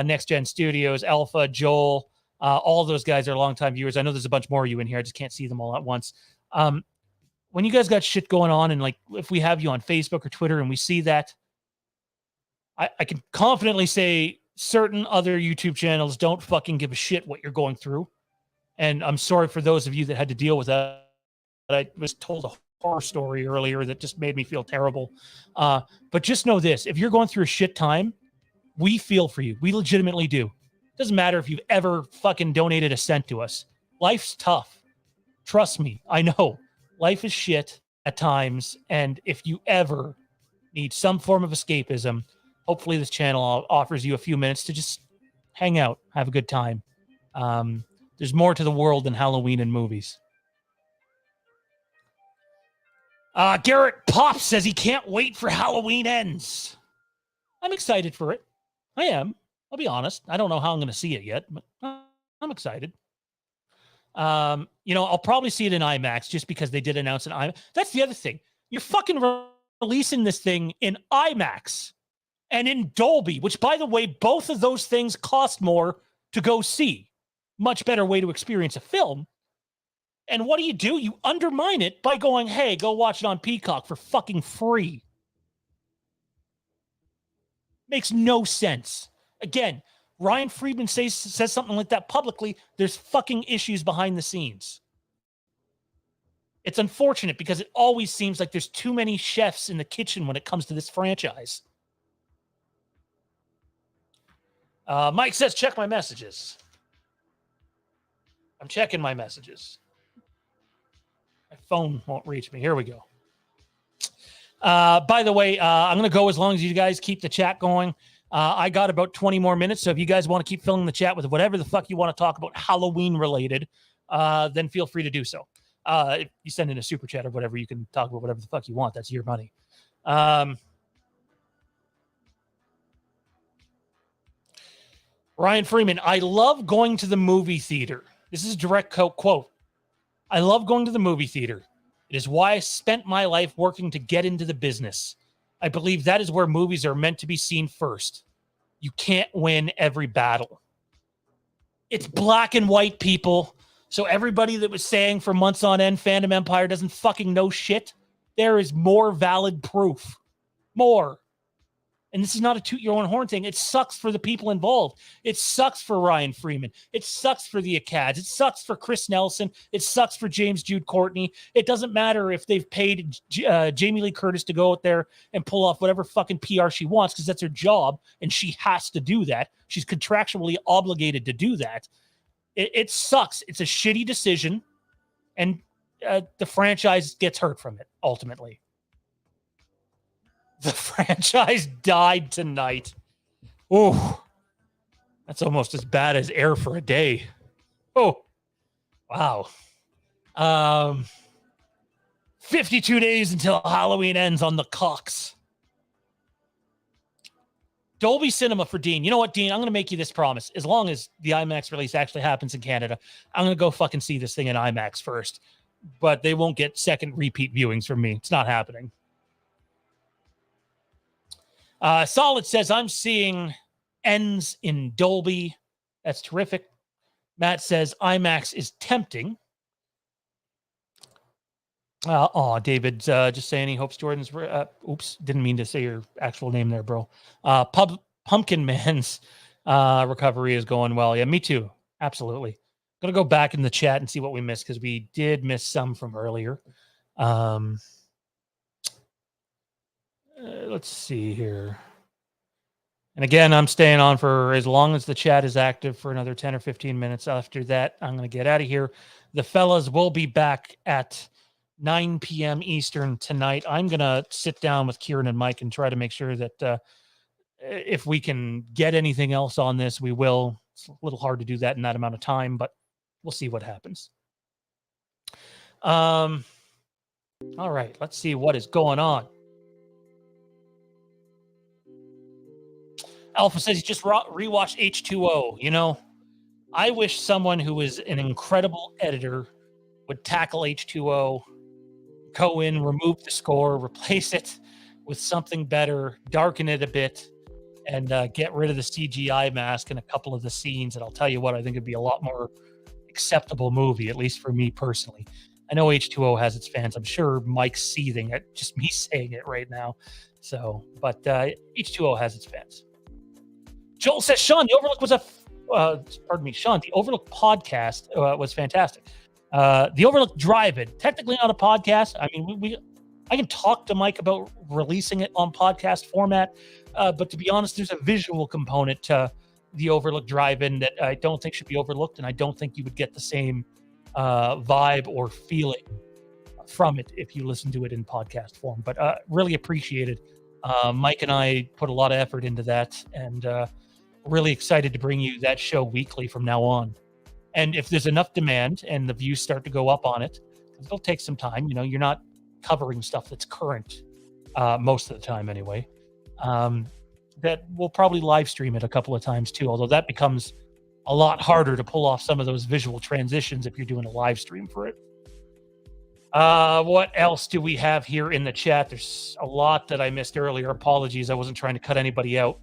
Next Gen Studios, Alpha, Joel, all those guys are longtime viewers. I know there's a bunch more of you in here. I just can't see them all at once. When you guys got shit going on, and like if we have you on Facebook or Twitter and we see that, I can confidently say certain other YouTube channels don't fucking give a shit what you're going through. And I'm sorry for those of you that had to deal with that. I was told a horror story earlier that just made me feel terrible. But just know this, if you're going through a shit time, we feel for you. We legitimately do. Doesn't matter if you've ever fucking donated a cent to us. Life's tough. Trust me, I know. Life is shit at times. And if you ever need some form of escapism, hopefully this channel offers you a few minutes to just hang out, have a good time. There's more to the world than Halloween and movies. Garrett Pop says he can't wait for Halloween Ends. I'm excited for it. I am. I'll be honest. I don't know how I'm going to see it yet, but I'm excited. I'll probably see it in IMAX just because they did announce an IMAX. That's the other thing. You're fucking releasing this thing in IMAX and in Dolby, which, by the way, both of those things cost more to go see. Much better way to experience a film. And what do? You undermine it by going, hey, go watch it on Peacock for fucking free. Makes no sense. Again, Ryan Friedman says something like that publicly. There's fucking issues behind the scenes. It's unfortunate because it always seems like there's too many chefs in the kitchen when it comes to this franchise. Mike says, check my messages. I'm checking my messages. My phone won't reach me. Here we go. By the way, I'm going to go as long as you guys keep the chat going. I got about 20 more minutes, so if you guys want to keep filling the chat with whatever the fuck you want to talk about Halloween related, then feel free to do so. If you send in a super chat or whatever, you can talk about whatever the fuck you want. That's your money. Ryan Freeman, I love going to the movie theater. This is a direct quote. I love going to the movie theater. It is why I spent my life working to get into the business. I believe that is where movies are meant to be seen first. You can't win every battle. It's black and white, people. So everybody that was saying for months on end Phantom Empire doesn't fucking know shit, there is more valid proof. More. And this is not a toot your own horn thing. It sucks for the people involved. It sucks for Ryan Freeman. It sucks for the Acads. It sucks for Chris Nelson. It sucks for James Jude Courtney. It doesn't matter if they've paid Jamie Lee Curtis to go out there and pull off whatever fucking PR she wants because that's her job and she has to do that. She's contractually obligated to do that. It sucks. It's a shitty decision and the franchise gets hurt from it ultimately. The franchise died tonight. Oh, that's almost as bad as Air for a Day. Oh, wow. 52 days until Halloween ends on the Cox. Dolby Cinema for Dean. You know what, Dean? I'm going to make you this promise. As long as the IMAX release actually happens in Canada, I'm going to go fucking see this thing in IMAX first. But they won't get second repeat viewings from me. It's not happening. Solid says, I'm seeing Ends in Dolby. That's terrific. Matt says, IMAX is tempting. David, just saying he hopes Jordan's... oops, didn't mean to say your actual name there, bro. Pumpkin Man's recovery is going well. Yeah, me too. Absolutely. Going to go back in the chat and see what we missed because we did miss some from earlier. Let's see here. And again, I'm staying on for as long as the chat is active for another 10 or 15 minutes. After that, I'm going to get out of here. The fellas will be back at 9 p.m. Eastern tonight. I'm going to sit down with Kieran and Mike and try to make sure that if we can get anything else on this, we will. It's a little hard to do that in that amount of time, but we'll see what happens. All right, let's see what is going on. Alpha says he just rewatched H2O. You know, I wish someone who is an incredible editor would tackle H2O, go in, remove the score, replace it with something better, darken it a bit, and get rid of the CGI mask in a couple of the scenes. And I'll tell you what, I think it'd be a lot more acceptable movie, at least for me personally. I know H2O has its fans. I'm sure Mike's seething at just me saying it right now. So, but H2O has its fans. Joel says, Sean, the Overlook was Sean, the Overlook podcast was fantastic. The Overlook Drive-In, technically not a podcast. I mean, I can talk to Mike about releasing it on podcast format, but to be honest, there's a visual component to the Overlook Drive-In that I don't think should be overlooked, and I don't think you would get the same vibe or feeling from it if you listen to it in podcast form. But really appreciated. Mike and I put a lot of effort into that, and really excited to bring you that show weekly from now on. And if there's enough demand and the views start to go up on it, it'll take some time. You know, you're not covering stuff that's current most of the time anyway. That we'll probably live stream it a couple of times too, although that becomes a lot harder to pull off some of those visual transitions if you're doing a live stream for it. What else do we have here in the chat? There's a lot that I missed earlier. Apologies, I wasn't trying to cut anybody out.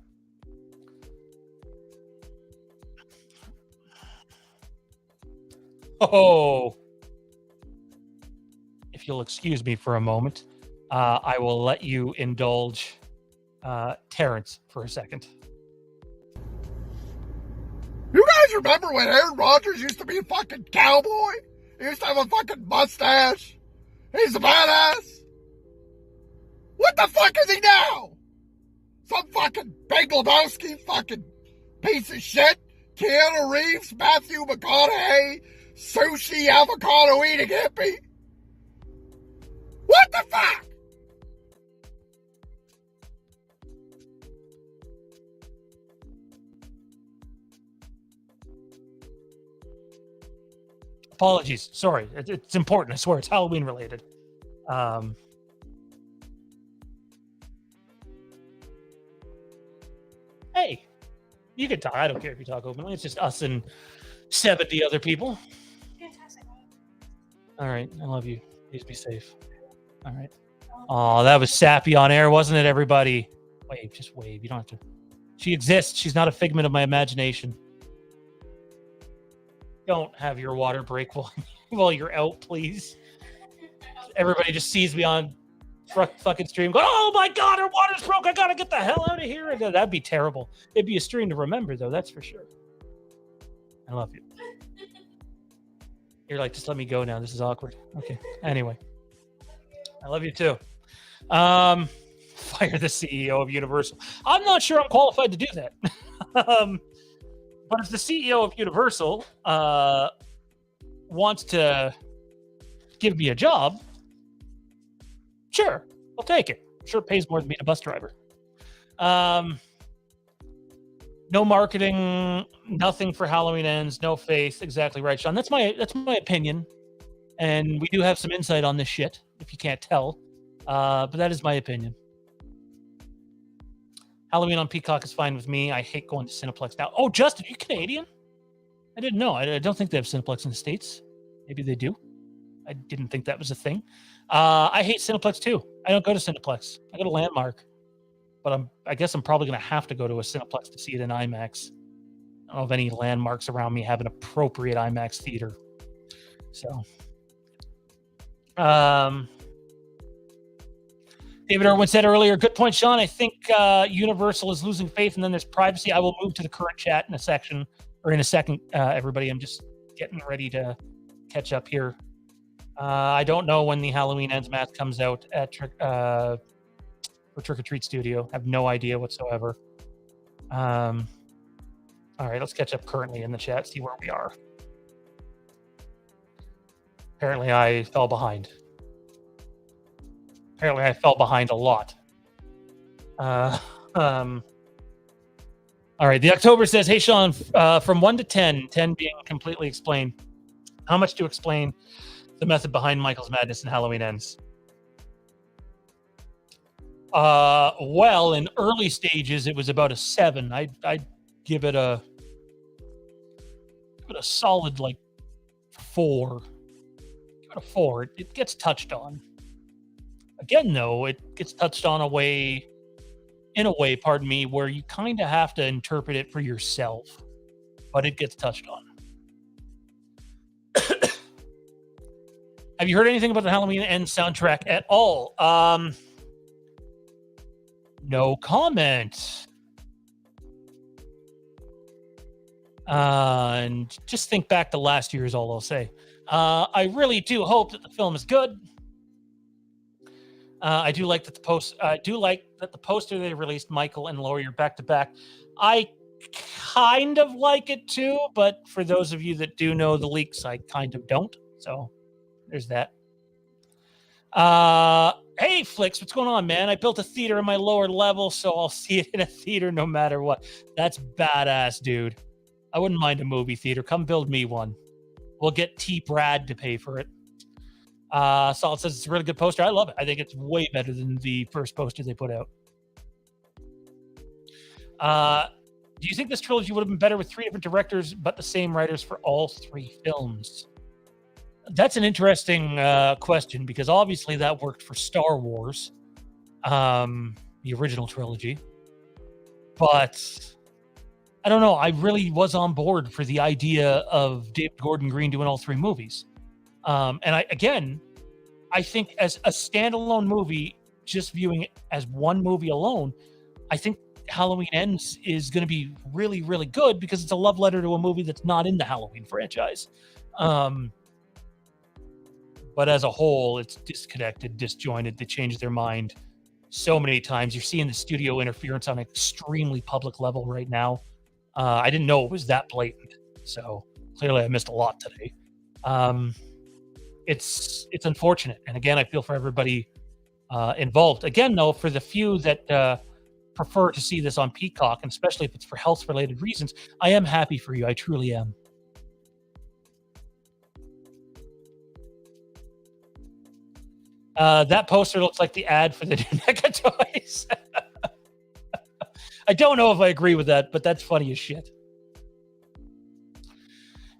Oh, if you'll excuse me for a moment, I will let you indulge Terrence for a second. You guys remember when Aaron Rodgers used to be a fucking cowboy? He used to have a fucking mustache. He's a badass. What the fuck is he now? Some fucking Big Lebowski fucking piece of shit? Keanu Reeves, Matthew McConaughey, sushi avocado eating hippie? What the fuck? Apologies. Sorry. It's important. I swear it's Halloween related. Hey, you can talk. I don't care if you talk openly. It's just us and 70 other people. Fantastic. All right. I love you. Please be safe. All right. Oh, that was sappy on air, wasn't it, everybody? Wave. Just wave. You don't have to. She exists. She's not a figment of my imagination. Don't have your water break while you're out, please. Everybody just sees me on fucking stream going, oh my God, her water's broke. I got to get the hell out of here. That'd be terrible. It'd be a stream to remember, though. That's for sure. I love you. You're like, just let me go now. This is awkward. Okay. Anyway, I love you too. Fire the CEO of Universal. I'm not sure I'm qualified to do that. But if the CEO of Universal wants to give me a job, sure, I'll take it. I'm sure it pays more than being a bus driver. No marketing, nothing for Halloween Ends, no faith. Exactly right, Sean. That's my opinion, and we do have some insight on this shit. If you can't tell, but that is my opinion. Halloween on Peacock is fine with me. I hate going to Cineplex now. Oh, Justin, are you Canadian? I didn't know. I don't think they have Cineplex in the States. Maybe they do. I didn't think that was a thing. I hate Cineplex too. I don't go to Cineplex. I go to Landmark. But I guess I'm probably going to have to go to a Cineplex to see it in IMAX. I don't know if any Landmarks around me have an appropriate IMAX theater. So, David Irwin said earlier, good point, Sean. I think Universal is losing faith, and then there's privacy. I will move to the current chat in a second, everybody. I'm just getting ready to catch up here. I don't know when the Halloween Ends mask comes out at for Trick or Treat Studio. I have no idea whatsoever. All right, let's catch up currently in the chat, see where we are. Apparently, I fell behind. Apparently, I fell behind a lot. All right, the October says, hey, Sean, from 1 to 10, 10 being completely explained, how much to explain the method behind Michael's madness in Halloween Ends? Well, in early stages, it was about a 7. I'd give it a solid, 4. Give it a 4. It gets touched on. Again, though, it gets touched on a way in a way, pardon me, where you kind of have to interpret it for yourself, but it gets touched on. Have you heard anything about the Halloween Ends soundtrack at all? No comment. And just think back to last year is all I'll say. I really do hope that the film is good. I do like that the poster they released, Michael and Laurie, are back to back. I kind of like it too, but for those of you that do know the leaks, I kind of don't. So there's that. Hey Flix, what's going on, man? I built a theater in my lower level, so I'll see it in a theater no matter what. That's badass, dude. I wouldn't mind a movie theater. Come build me one. We'll get T. Brad to pay for it. Solid says it's a really good poster. I love it. I think it's way better than the first poster they put out. Do you think this trilogy would have been better with 3 different directors, but the same writers for all 3 films? That's an interesting question, because obviously that worked for Star Wars, the original trilogy. But I don't know. I really was on board for the idea of David Gordon Green doing all 3 movies. And I think as a standalone movie, just viewing it as one movie alone, I think Halloween Ends is going to be really, really good, because it's a love letter to a movie that's not in the Halloween franchise. But as a whole, it's disconnected, disjointed. They changed their mind so many times. You're seeing the studio interference on an extremely public level right now. I didn't know it was that blatant, so clearly I missed a lot today. It's unfortunate, and again, I feel for everybody involved. Again, though, for the few that prefer to see this on Peacock, and especially if it's for health-related reasons, I am happy for you. I truly am. That poster looks like the ad for the new NECA toys. I don't know if I agree with that, but that's funny as shit.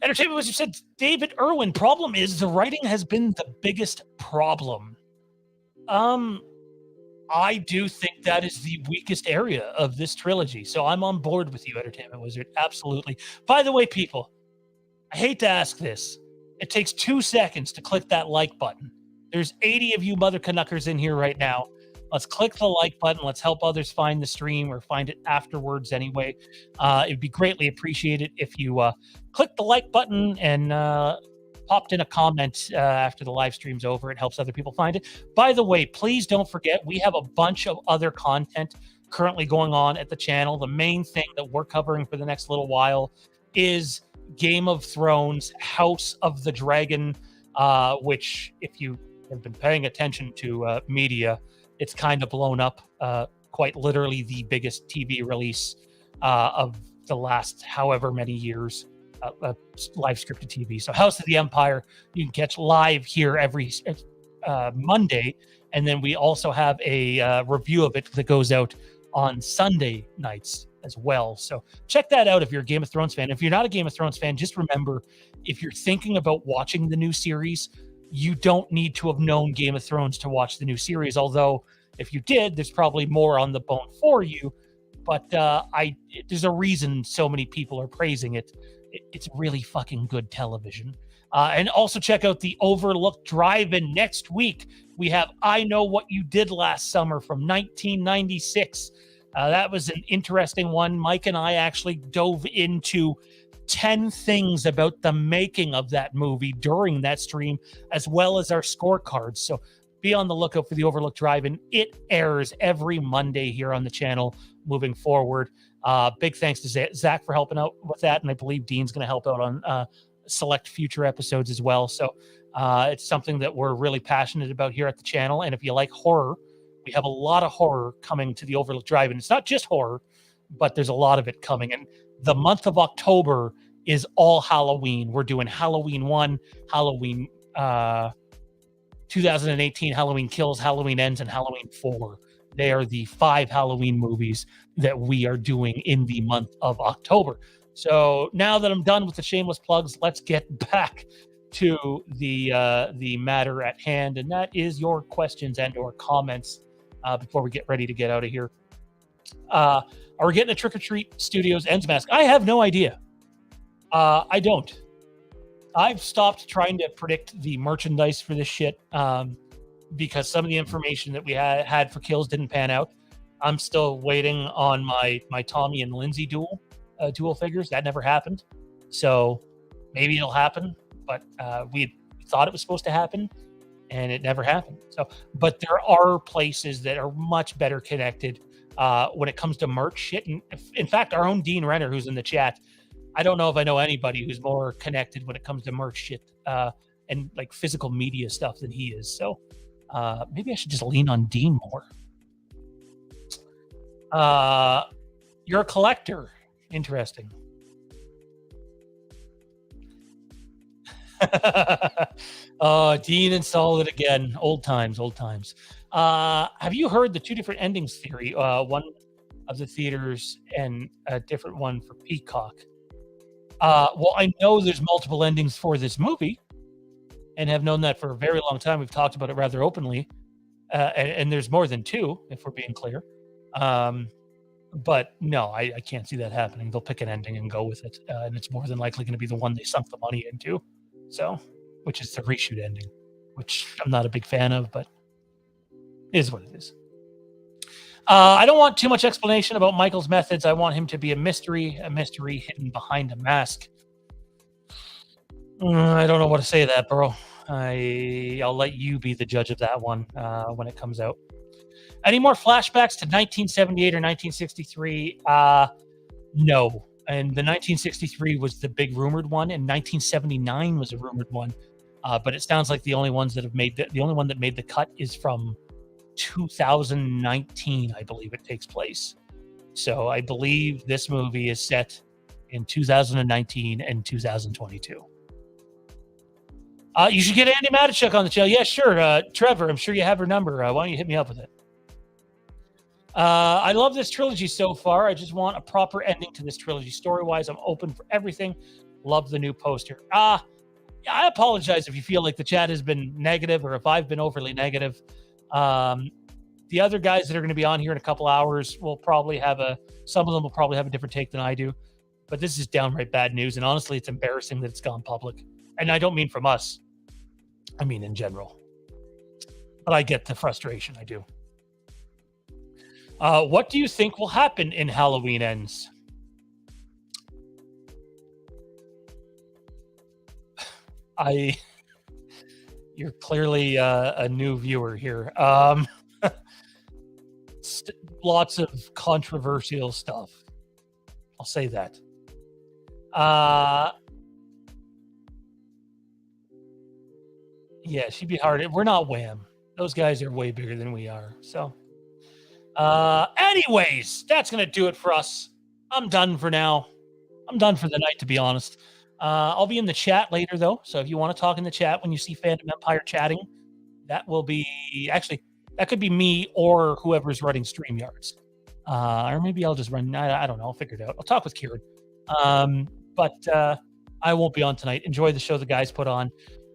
Entertainment Wizard said, David Irwin, problem is the writing has been the biggest problem. I do think that is the weakest area of this trilogy. So I'm on board with you, Entertainment Wizard. Absolutely. By the way, people, I hate to ask this. It takes 2 seconds to click that like button. There's 80 of you mother Canuckers in here right now. Let's click the like button. Let's help others find the stream, or find it afterwards anyway. It'd be greatly appreciated if you click the like button and popped in a comment after the live stream's over. It helps other people find it. By the way, please don't forget, we have a bunch of other content currently going on at the channel. The main thing that we're covering for the next little while is Game of Thrones, House of the Dragon, which, if you have been paying attention to media, it's kind of blown up, quite literally the biggest TV release of the last however many years, live scripted TV. So House of the Empire, you can catch live here every Monday. And then we also have a review of it that goes out on Sunday nights as well. So check that out if you're a Game of Thrones fan. If you're not a Game of Thrones fan, just remember, if you're thinking about watching the new series, you don't need to have known Game of Thrones to watch the new series. Although, if you did, there's probably more on the bone for you. But there's a reason so many people are praising it. It's really fucking good television. And also check out the Overlook Drive-In next week. We have I Know What You Did Last Summer from 1996. That was an interesting one. Mike and I actually dove into 10 things about the making of that movie during that stream, as well as our scorecards. So be on the lookout for the Overlook Drive-In. It airs every Monday here on the channel moving forward. Big thanks to Zach for helping out with that, and I believe Dean's going to help out on select future episodes as well. So it's something that we're really passionate about here at the channel. And if you like horror, we have a lot of horror coming to the Overlook Drive-In. It's not just horror, but there's a lot of it coming. And the month of October is all Halloween. We're doing Halloween 1, Halloween 2018, Halloween Kills, Halloween Ends, and Halloween 4. They are the 5 Halloween movies that we are doing in the month of October. So now that I'm done with the shameless plugs, let's get back to the matter at hand, and that is your questions and or comments before we get ready to get out of here. Are we getting a Trick or Treat Studios Ends mask? I have no idea. I don't. I've stopped trying to predict the merchandise for this shit because some of the information that we had for kills didn't pan out. I'm still waiting on my Tommy and Lindsay duel figures. That never happened. So maybe it'll happen, but we thought it was supposed to happen and it never happened. So, but there are places that are much better connected when it comes to merch shit. And in fact, our own Dean Renner, who's in the chat, I don't know if I know anybody who's more connected when it comes to merch shit and like physical media stuff than he is. So maybe I should just lean on Dean more. You're a collector. Interesting. Dean installed it again. Old times. Have you heard the two different endings theory? One of the theaters and a different one for Peacock. Well, I know there's multiple endings for this movie and have known that for a very long time. We've talked about it rather openly. And there's more than two, if we're being clear. But no, I can't see that happening. They'll pick an ending and go with it. And it's more than likely going to be the one they sunk the money into. So, which is the reshoot ending, which I'm not a big fan of, but is what it is. I don't want too much explanation about Michael's methods. I want him to be a mystery hidden behind a mask. I don't know what to say to that, bro. I'll let you be the judge of that one when it comes out. Any more flashbacks to 1978 or 1963? No. And the 1963 was the big rumored one, and 1979 was a rumored one. But it sounds like the only ones that have made the only one that made the cut is from 2019, I believe it takes place. So I believe this movie is set in 2019 and 2022. You should get Andy Matichuk on the channel. Yeah, sure. Trevor, I'm sure you have her number. Why don't you hit me up with it? I love this trilogy so far. I just want a proper ending to this trilogy. Story-wise, I'm open for everything. Love the new poster. I apologize if you feel like the chat has been negative or if I've been overly negative. The other guys that are going to be on here in a couple hours will probably some of them will probably have a different take than I do. But this is downright bad news. And honestly, it's embarrassing that it's gone public. And I don't mean from us. I mean in general. But I get the frustration. I do. What do you think will happen in Halloween Ends? You're clearly a new viewer here. Lots of controversial stuff. I'll say that. Yeah, she'd be hard. We're not Wham. Those guys are way bigger than we are. So, anyways, that's going to do it for us. I'm done for now. I'm done for the night, to be honest. I'll be in the chat later, though. So if you want to talk in the chat when you see Phantom Empire chatting, that will be actually, that could be me or whoever's running StreamYards. Or maybe I'll just run. I don't know. I'll figure it out. I'll talk with Kieran. But I won't be on tonight. Enjoy the show the guys put on.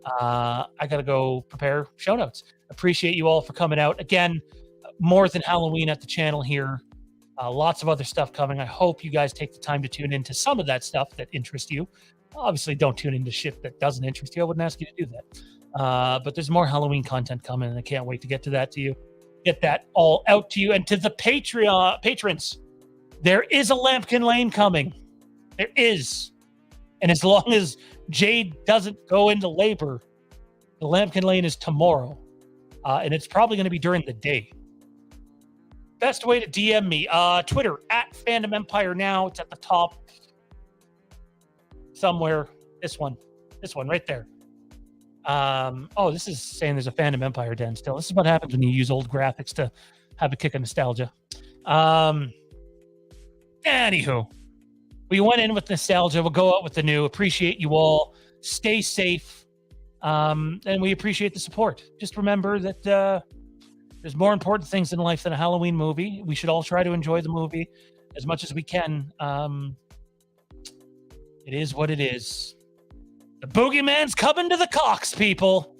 I got to go prepare show notes. Appreciate you all for coming out. Again, more than Halloween at the channel here. Lots of other stuff coming. I hope you guys take the time to tune into some of that stuff that interests you. Obviously, don't tune into shit that doesn't interest you. I wouldn't ask you to do that. But there's more Halloween content coming, and I can't wait to get to that to you. Get that all out to you. And to the Patreon patrons, there is a Lampkin Lane coming. There is. And as long as Jade doesn't go into labor, the Lampkin Lane is tomorrow. And it's probably going to be during the day. Best way to DM me, Twitter, @Fandom Empire Now. It's at the top. Somewhere. This one right there. This is saying there's a Fandom Empire den still. This is what happens when you use old graphics to have a kick of nostalgia. Anywho, we went in with nostalgia. We'll go out with the new. Appreciate you all. Stay safe. And we appreciate the support. Just remember that there's more important things in life than a Halloween movie. We should all try to enjoy the movie as much as we can. It is what it is. The boogeyman's coming to the cocks, people.